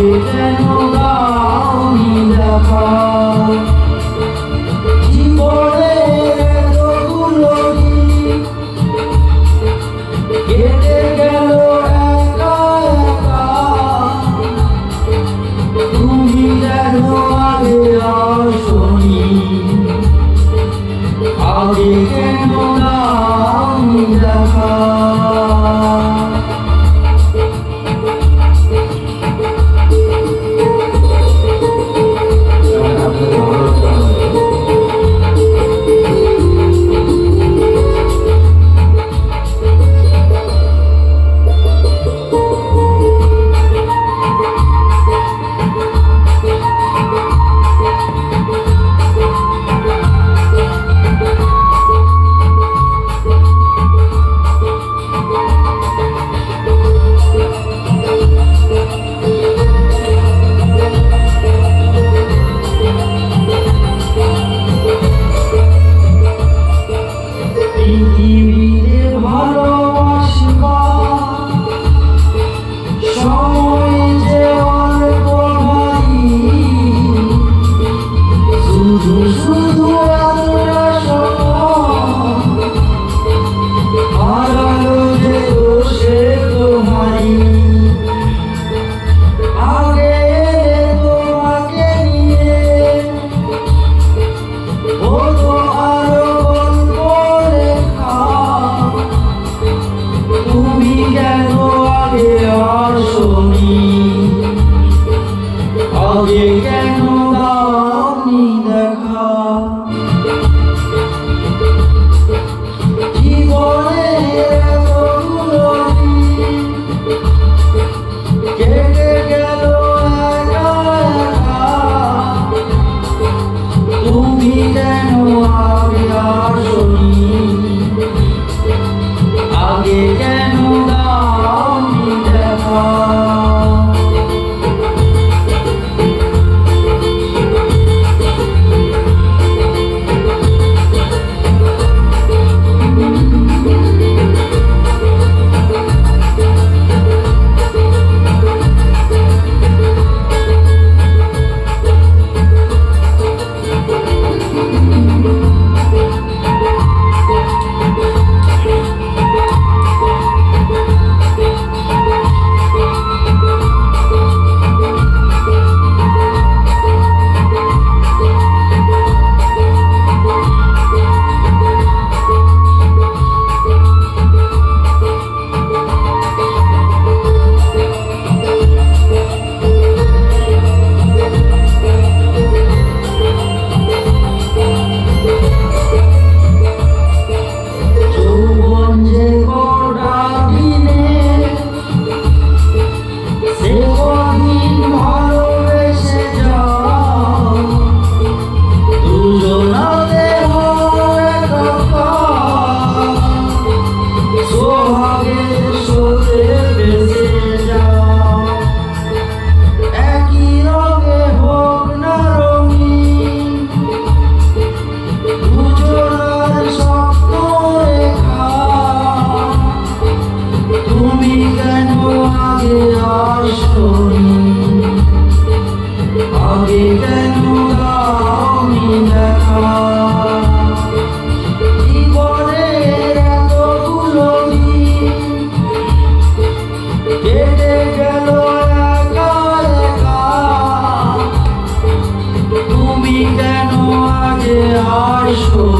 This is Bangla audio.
আগে কেন দাওনি দেখা জীবনে এতগুলো দিন কেটে গেল একা একা তুমি কেন আগে আসনি আগে কেন দাওনি দেখা পৃথিবীতে ভালোবাসবা সময় যে অল্প ভাই শুধু শুধু আমরা হারালো যে দোষে তোমারি আগে তোমাকে নিয়ে হতো আরো তুমি কেন আগে আসনি আগে কেন দাওনি দেখা জীবনে এতগুলো দিন কেটে গেল একা একা তুমি কেন আগে আসনি আগে কেন দাওনি দেখা আগে কেন দাওনি দেখা জীবনের এতগুলো দিন কেটে গেল একা একা তুমি কেন আগে আসো